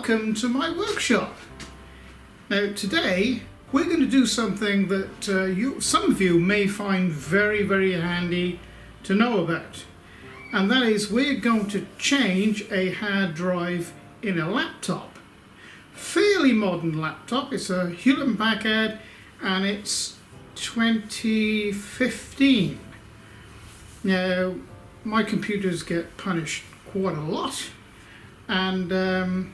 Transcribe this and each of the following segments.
welcome to my workshop. Now today we're going to do something that some of you may find very handy to know about, and that is we're going to change a hard drive in a laptop. Fairly modern laptop. It's a Hewlett-Packard and it's 2015. Now my computers get punished quite a lot, and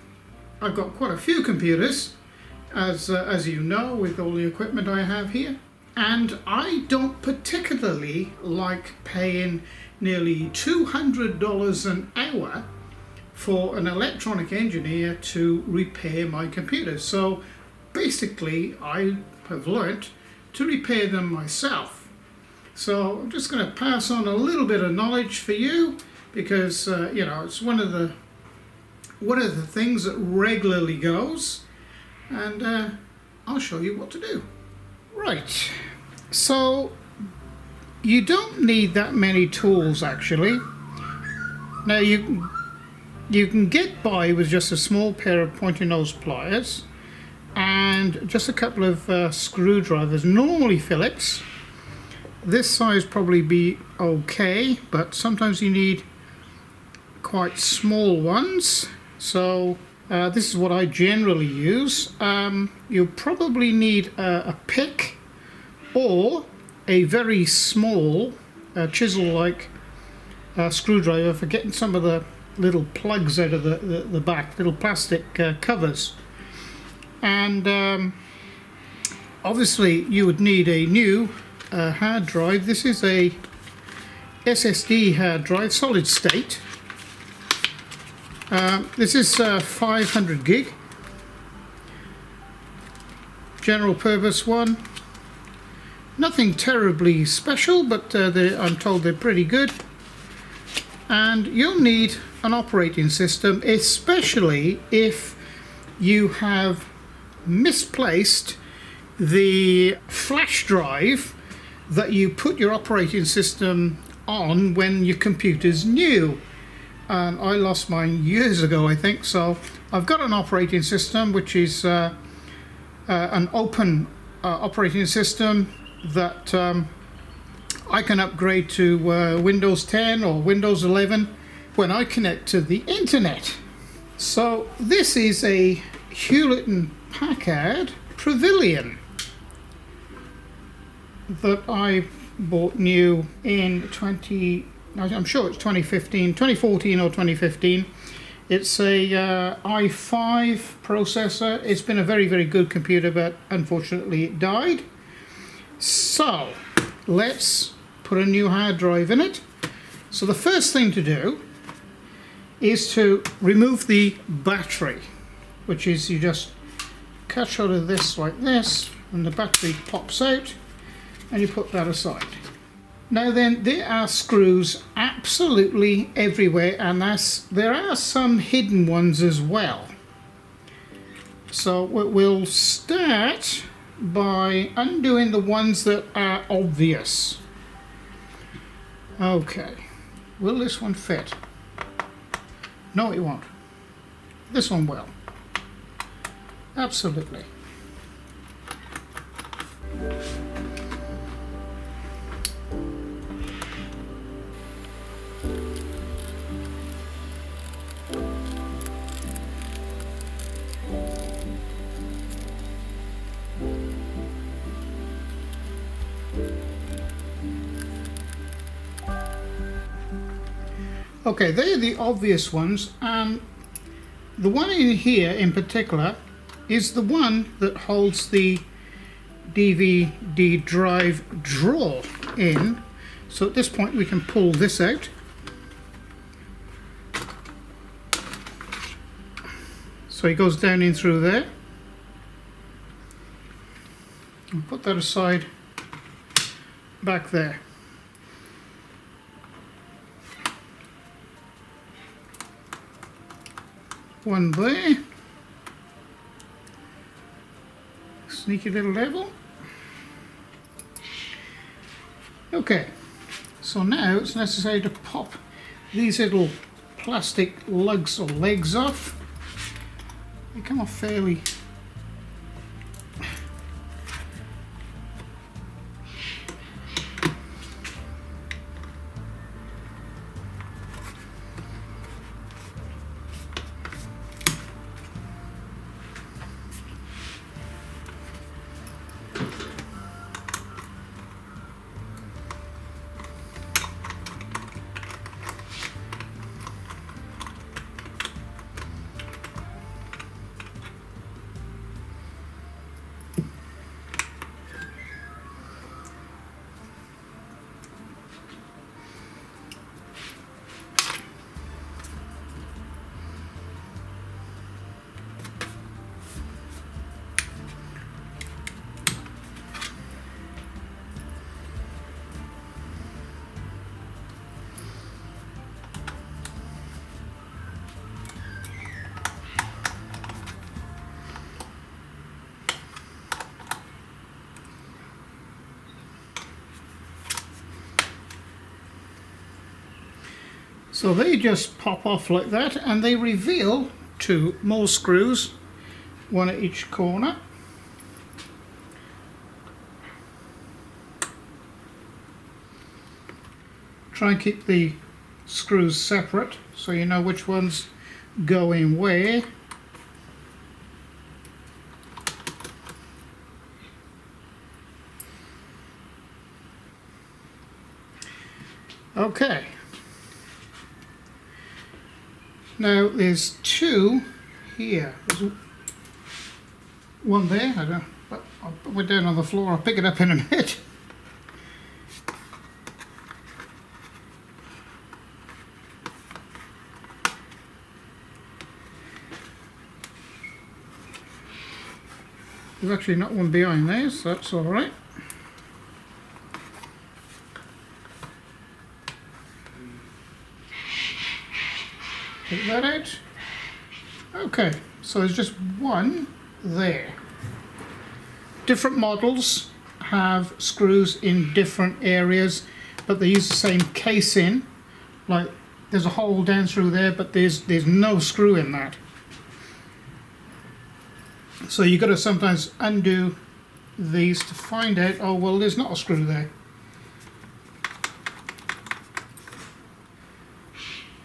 I've got quite a few computers, as you know, with all the equipment I have here, and I don't particularly like paying nearly $200 an hour for an electronic engineer to repair my computers. So basically I have learnt to repair them myself. So I'm just going to pass on a little bit of knowledge for you, because you know, it's one of the things that regularly goes, and I'll show you what to do. Right, so you don't need that many tools actually. Now you can get by with just a small pair of pointy nose pliers and just a couple of screwdrivers, normally Phillips. This size probably be okay, but sometimes you need quite small ones. So this is what I generally use. You'll probably need a pick or a very small chisel-like screwdriver for getting some of the little plugs out of the back, little plastic covers. And obviously you would need a new hard drive. This is a SSD hard drive, solid state. This is 500 gig, general purpose one. Nothing terribly special, but I'm told they're pretty good. And you'll need an operating system, especially if you have misplaced the flash drive that you put your operating system on when your computer's new. And I lost mine years ago, I think. So I've got an operating system which is an open operating system that I can upgrade to Windows 10 or Windows 11 when I connect to the internet. So this is a Hewlett-Packard Pavilion that I bought new in I'm sure it's 2014 or 2015. It's a i5 processor. It's been a very good computer, but unfortunately it died. So let's put a new hard drive in it. So the first thing to do is to remove the battery, which is you just cut out of this like this, and the battery pops out, and you put that aside. Now then, there are screws absolutely everywhere, and there are some hidden ones as well. So we'll start by undoing the ones that are obvious. Okay, will this one fit? No, it won't. This one will. Absolutely. Okay, they're the obvious ones, and the one in here in particular is the one that holds the DVD drive drawer in. So at this point we can pull this out. So it goes down in through there. And put that aside back there. One there. Sneaky little level. Okay, so now it's necessary to pop these little plastic lugs or legs off. they come off fairly. So they just pop off like that, and they reveal two more screws, one at each corner. Try and keep the screws separate so you know which ones go in where. Okay. Now there's two here. There's one there. I don't. But we're down on the floor. I'll pick it up in a minute. There's actually not one behind there, so that's all right. Take that out. Okay, so there's just one there. Different models have screws in different areas, but they use the same casing. Like there's a hole down through there, but there's no screw in that. So you've got to sometimes undo these to find out, oh well, there's not a screw there.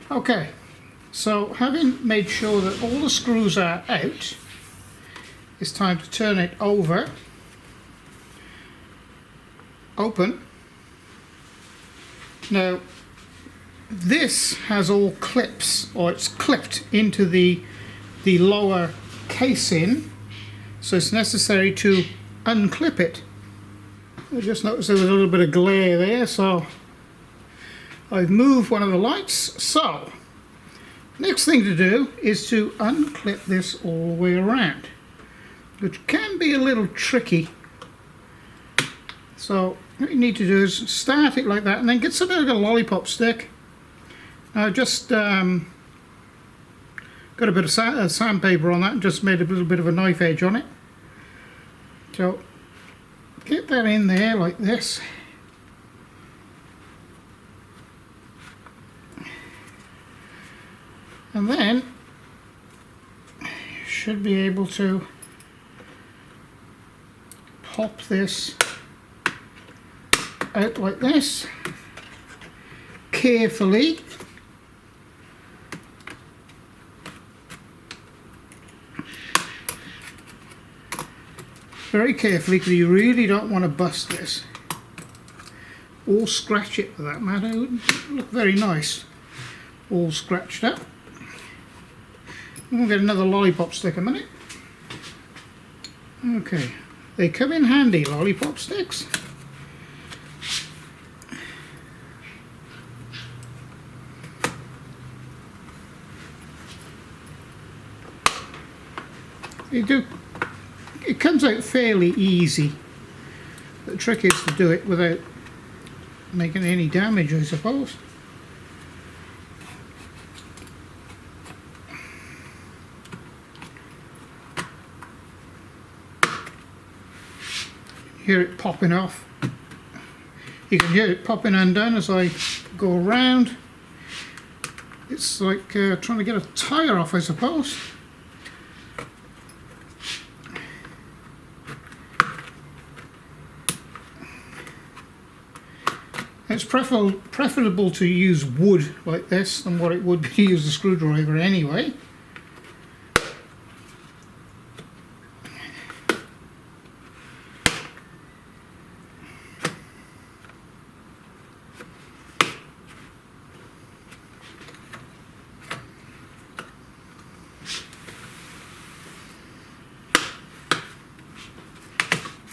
Okay. So having made sure that all the screws are out, it's time to turn it over, open. Now this has all clips, or it's clipped into the lower casing, so it's necessary to unclip it. I just noticed there was a little bit of glare there, so I've moved one of the lights. So next thing to do is to unclip this all the way around, which can be a little tricky. So what you need to do is start it like that and then get something like a lollipop stick. I've just got a bit of sandpaper on that and just made a little bit of a knife edge on it. So get that in there like this. And then you should be able to pop this out like this, carefully. Very carefully, because you really don't want to bust this. Or scratch it for that matter. It wouldn't look very nice. All scratched up. We'll get another lollipop stick a minute. Okay, they come in handy, lollipop sticks. It comes out fairly easy. The trick is to do it without making any damage, I suppose. Hear it popping off. You can hear it popping undone as I go around. It's like trying to get a tyre off, I suppose. It's preferable to use wood like this than what it would be to use a screwdriver anyway.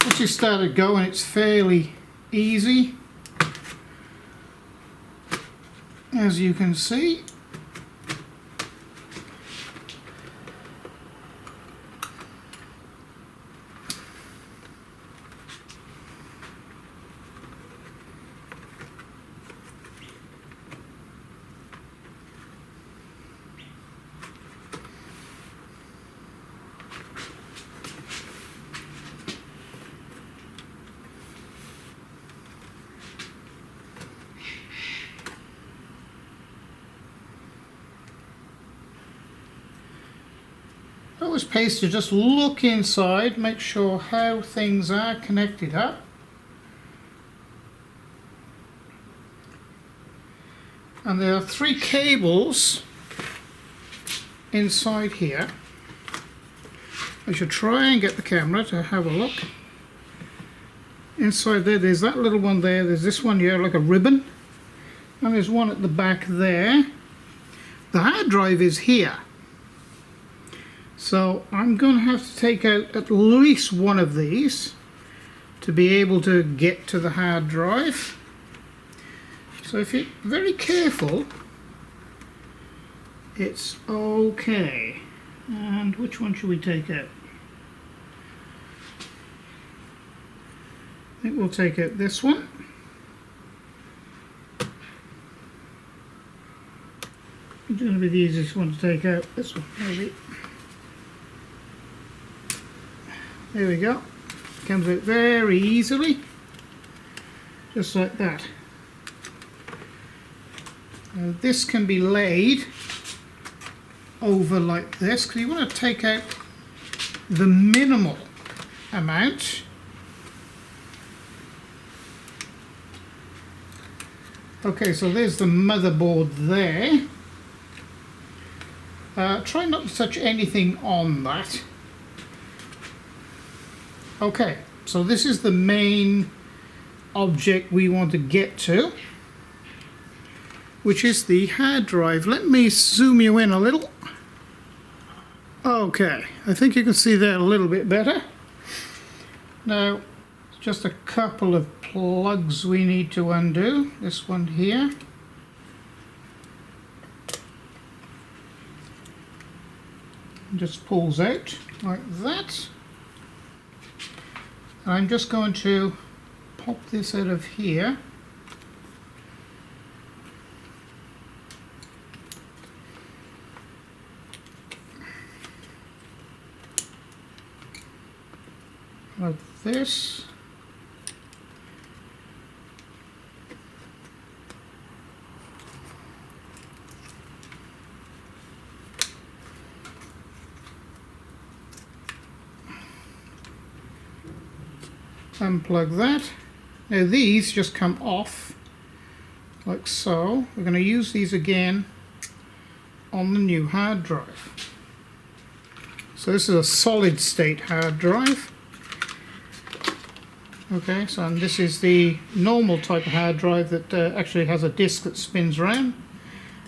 Once you started going, it's fairly easy, as you can see. Always pays to just look inside, make sure how things are connected up. And there are 3 cables inside here. I should try and get the camera to have a look. Inside there's that little one there, there's this one here like a ribbon, and there's one at the back there. The hard drive is here. So I'm going to have to take out at least one of these to be able to get to the hard drive. So if you're very careful, it's okay. And which one should we take out? I think we'll take out this one. It's going to be the easiest one to take out. This one, maybe. There we go. Comes out very easily, just like that. Now this can be laid over like this because you want to take out the minimal amount. Okay, so there's the motherboard there. Try not to touch anything on that. Okay, so this is the main object we want to get to, which is the hard drive. Let me zoom you in a little. Okay, I think you can see that a little bit better. Now, just a couple of plugs we need to undo. This one here. Just pulls out like that. I'm just going to pop this out of here. Like this. Unplug that. Now these just come off like so. We're going to use these again on the new hard drive. So this is a solid state hard drive. Okay, so and this is the normal type of hard drive that actually has a disc that spins around.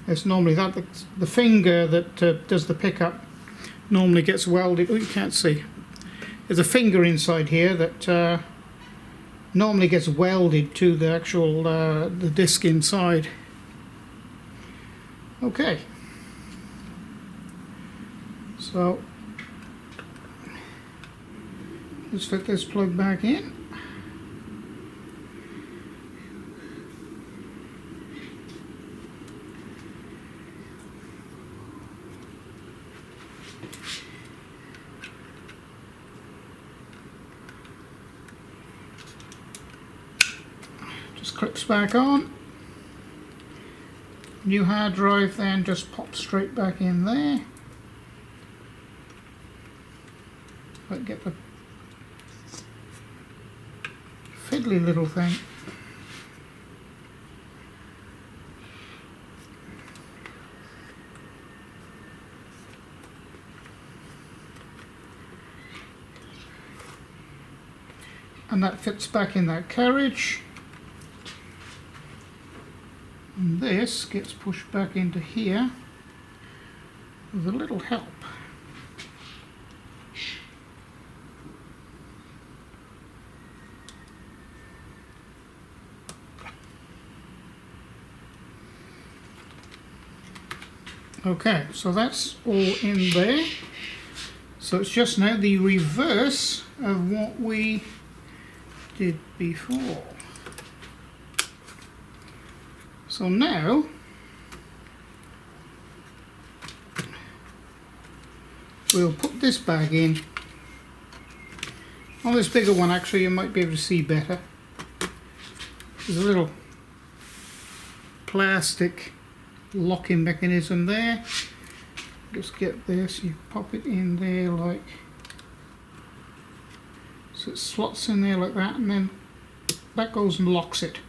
It's normally that the finger that does the pickup normally gets welded. Oh, you can't see. There's a finger inside here that normally gets welded to the actual the disc inside. Okay, so let's fit this plug back in. Clips back on. New hard drive then just pops straight back in there. But get the fiddly little thing. and that fits back in that carriage, and this gets pushed back into here with a little help. Okay, so that's all in there. So it's just now the reverse of what we did before. So now we'll put this bag in. On this bigger one, actually, you might be able to see better. There's a little plastic locking mechanism there. Just get this, you pop it in there like so, it slots in there like that, and then that goes and locks it.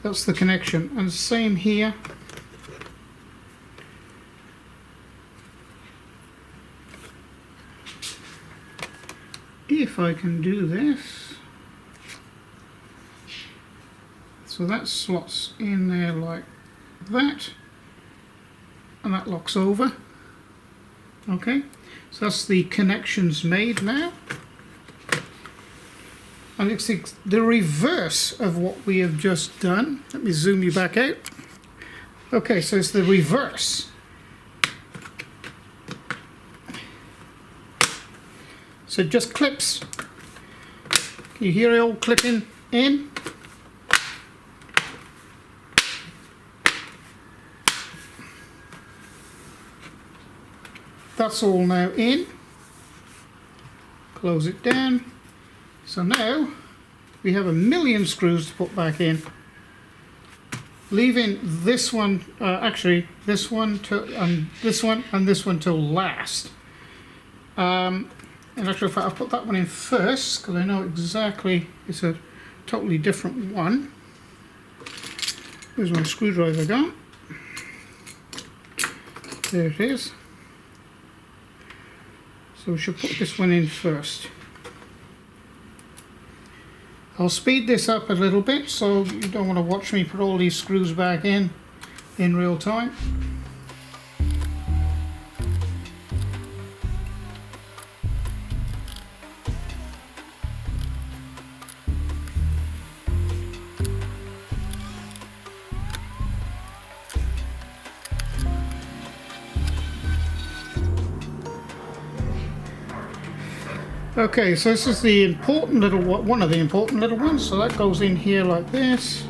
That's the connection, and same here. If I can do this, so that slots in there like that, and that locks over. Okay, so that's the connections made now, and it's the reverse of what we have just done. Let me zoom you back out. Okay, so it's the reverse. So it just clips. Can you hear it all clipping in? That's all now in. Close it down. So now we have 1,000,000 screws to put back in, leaving this one, actually this one and this one till last. In actual fact, I'll put that one in first because I know exactly it's a totally different one. There's my screwdriver gone. There it is. So we should put this one in first. I'll speed this up a little bit so you don't want to watch me put all these screws back in real time. Okay, so this is the important little one of the important little ones, so that goes in here like this.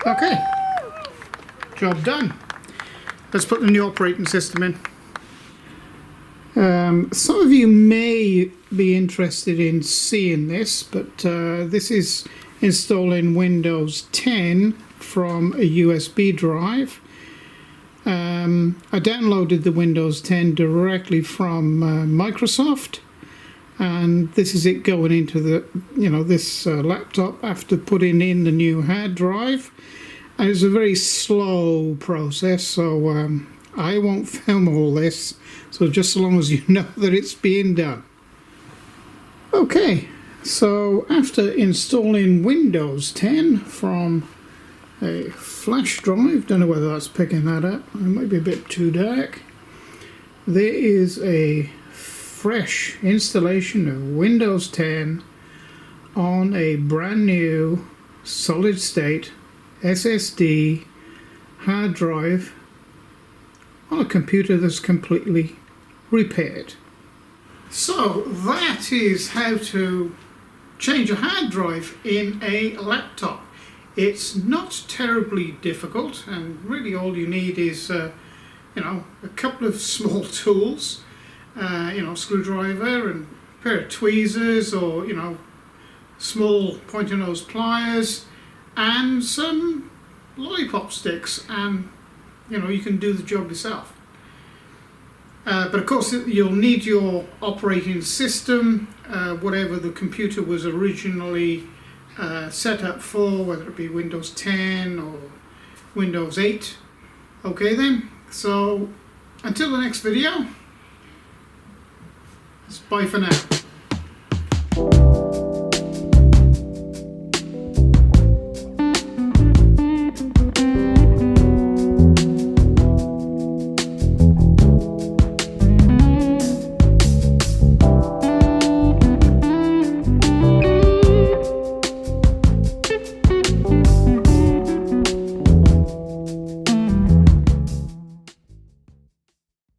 Okay, job done. Let's put the new operating system in. Some of you may be interested in seeing this, but this is installing Windows 10 from a USB drive. I downloaded the Windows 10 directly from Microsoft, and this is it going into the this laptop after putting in the new hard drive. And it's a very slow process, so I won't film all this, so just so long as you know that it's being done. Okay, so after installing Windows 10 from a flash drive, don't know whether that's picking that up, it might be a bit too dark, there is a fresh installation of Windows 10 on a brand new solid state SSD hard drive on a computer that's completely repaired. So that is how to change a hard drive in a laptop. It's not terribly difficult, and really all you need is a couple of small tools, screwdriver and a pair of tweezers, or small pointer nose pliers and some lollipop sticks, and you can do the job yourself. But of course you'll need your operating system, whatever the computer was originally set up for, whether it be Windows 10 or Windows 8. Okay then, so until the next video, it's bye for now.